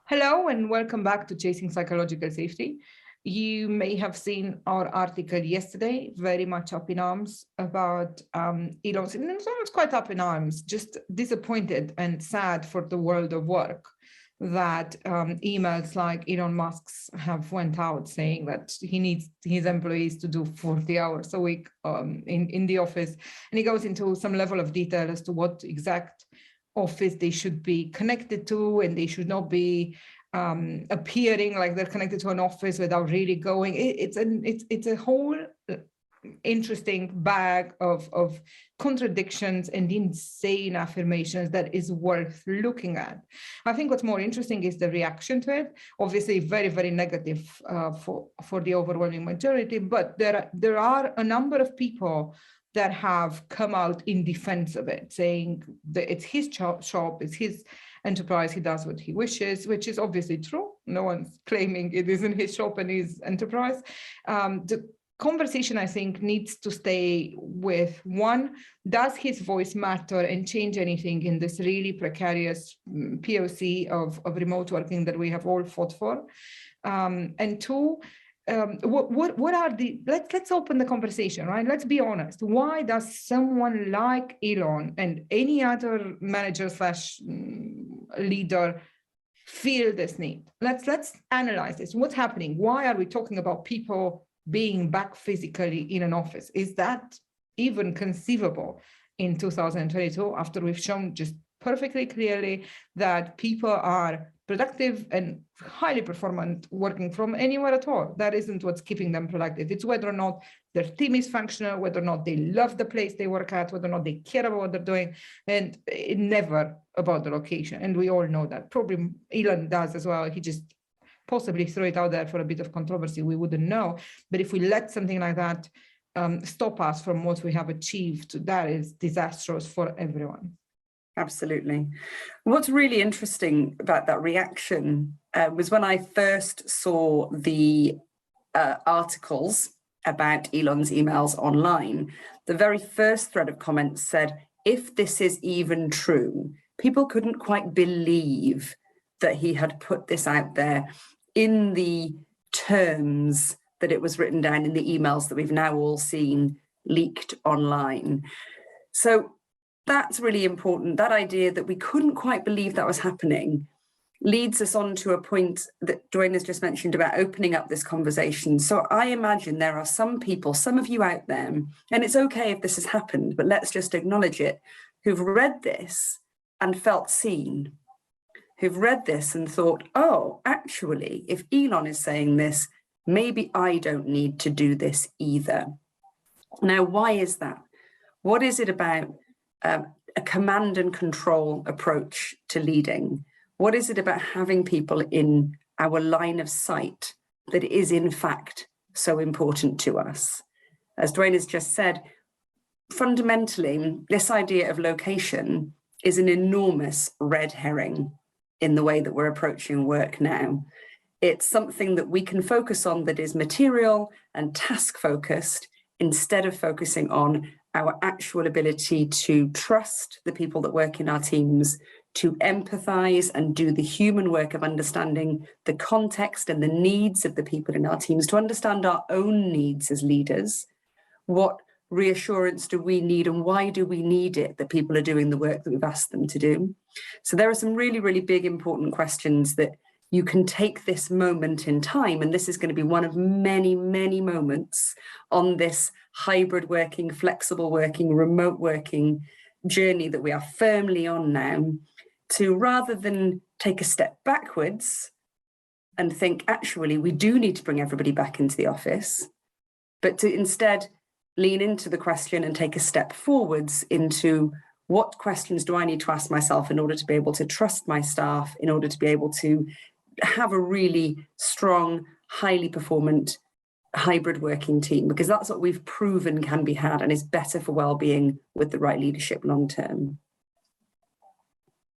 Hello and welcome back to Chasing Psychological Safety. You may have seen our article yesterday, very much up in arms about Elon's, and it's almost quite up in arms, just disappointed and sad for the world of work that emails like Elon Musk's have went out saying that he needs his employees to do 40 hours a week in the office. And he goes into some level of detail as to what exact office they should be connected to, and they should not be appearing like they're connected to an office without really going. It's a whole interesting bag of contradictions and insane affirmations that is worth looking at. I think what's more interesting is the reaction to it. Obviously, very, very negative for the overwhelming majority, but there are a number of people that have come out in defense of it, saying that it's his shop, it's his enterprise, he does what he wishes, which is obviously true. No one's claiming it isn't his shop and his enterprise. The conversation, I think, needs to stay with, one, does his voice matter and change anything in this really precarious POC of remote working that we have all fought for? And two, what are the, let's open the conversation, right? Let's be honest. Why does someone like Elon and any other manager slash leader feel this need? Let's analyze this. What's happening? Why are we talking about people being back physically in an office? Is that even conceivable in 2022 after we've shown just perfectly clearly that people are productive and highly performant working from anywhere at all? That isn't what's keeping them productive. It's whether or not their team is functional, whether or not they love the place they work at, whether or not they care about what they're doing, and never about the location. And we all know that. Probably Elon does as well. He just possibly threw it out there for a bit of controversy. We wouldn't know. But if we let something like that stop us from what we have achieved, that is disastrous for everyone. Absolutely. What's really interesting about that reaction was when I first saw the articles about Elon's emails online, the very first thread of comments said, if this is even true, people couldn't quite believe that he had put this out there in the terms that it was written down in the emails that we've now all seen leaked online. So that's really important. That idea that we couldn't quite believe that was happening leads us on to a point that Joanne has just mentioned about opening up this conversation. So I imagine there are some people, some of you out there, and it's okay if this has happened, but let's just acknowledge it, who've read this and felt seen, who've read this and thought, oh, actually, if Elon is saying this, maybe I don't need to do this either. Now, why is that? What is it about a command and control approach to leading? What is it about having people in our line of sight that is in fact so important to us? As Dwayne has just said, fundamentally, this idea of location is an enormous red herring in the way that we're approaching work now. It's something that we can focus on that is material and task focused instead of focusing on our actual ability to trust the people that work in our teams, to empathize and do the human work of understanding the context and the needs of the people in our teams, to understand our own needs as leaders. What reassurance do we need and why do we need it that people are doing the work that we've asked them to do? So there are some really, really big, important questions that you can take this moment in time, and this is going to be one of many, many moments on this hybrid working, flexible working, remote working journey that we are firmly on now, to rather than take a step backwards and think, actually, we do need to bring everybody back into the office, but to instead lean into the question and take a step forwards into what questions do I need to ask myself in order to be able to trust my staff, in order to be able to have a really strong, highly performant hybrid working team, because that's what we've proven can be had and is better for well-being with the right leadership long term.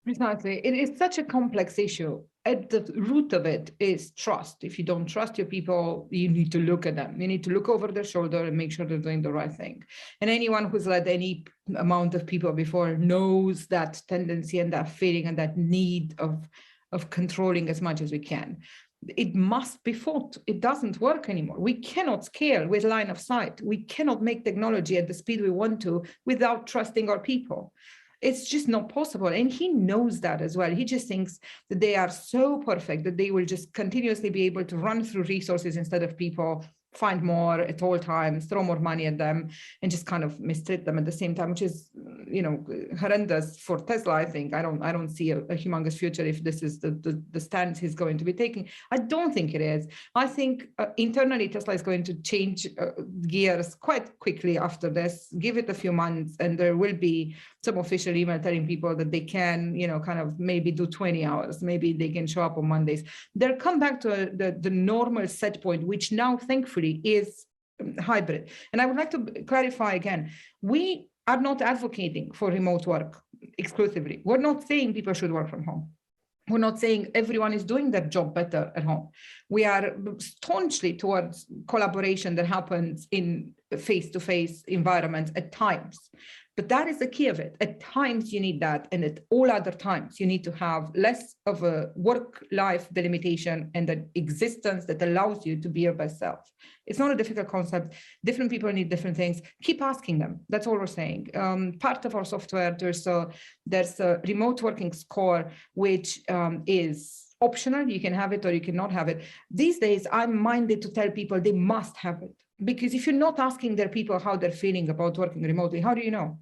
Precisely. It is such a complex issue. At the root of it is trust. If you don't trust your people, you need to look at them. You need to look over their shoulder and make sure they're doing the right thing. And anyone who's led any amount of people before knows that tendency and that feeling and that need of of controlling as much as we can. It must be fought. It doesn't work anymore. We cannot scale with line of sight. We cannot make technology at the speed we want to without trusting our people. It's just not possible. And he knows that as well. He just thinks that they are so perfect that they will just continuously be able to run through resources instead of people, find more at all times, throw more money at them, and just kind of mistreat them at the same time, which is, horrendous for Tesla. I think I don't see a humongous future if this is the stance he's going to be taking. I don't think it is. I think internally Tesla is going to change gears quite quickly after this. Give it a few months, and there will be some official email telling people that they can, kind of maybe do 20 hours. Maybe they can show up on Mondays. They'll come back to the normal set point, which now, thankfully, is hybrid. And I would like to clarify again, we are not advocating for remote work exclusively. We're not saying people should work from home. We're not saying everyone is doing their job better at home. We are staunchly towards collaboration that happens in face-to-face environments at times. But that is the key of it. At times you need that, and at all other times you need to have less of a work-life delimitation and an existence that allows you to be your best self. It's not a difficult concept. Different people need different things. Keep asking them. That's all we're saying. Part of our software, there's a remote working score, which is optional. You can have it or you cannot have it. These days, I'm minded to tell people they must have it. Because if you're not asking their people how they're feeling about working remotely, how do you know?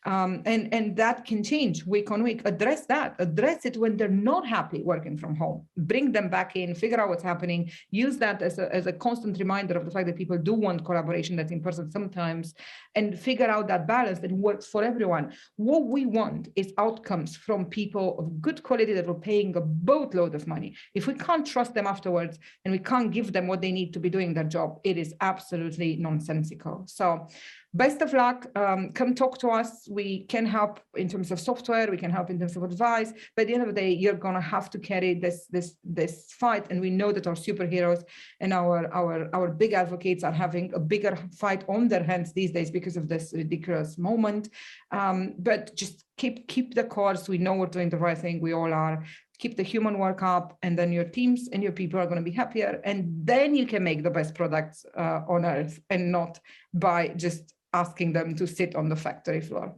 And that can change week on week. Address it when they're not happy working from home. Bring them back in, figure out what's happening, use that as a constant reminder of the fact that people do want collaboration that's in person sometimes, and figure out that balance that works for everyone. What we want is outcomes from people of good quality that are paying a boatload of money. If we can't trust them afterwards and we can't give them what they need to be doing their job, it is absolutely nonsensical. So best of luck. Come talk to us. We can help in terms of software. We can help in terms of advice. But at the end of the day, you're going to have to carry this fight. And we know that our superheroes and our big advocates are having a bigger fight on their hands these days because of this ridiculous moment. But just keep the course. We know we're doing the right thing. We all are. Keep the human work up, and then your teams and your people are going to be happier. And then you can make the best products on earth, and not by just asking them to sit on the factory floor.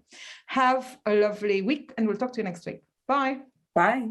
Have a lovely week, and we'll talk to you next week. Bye. Bye.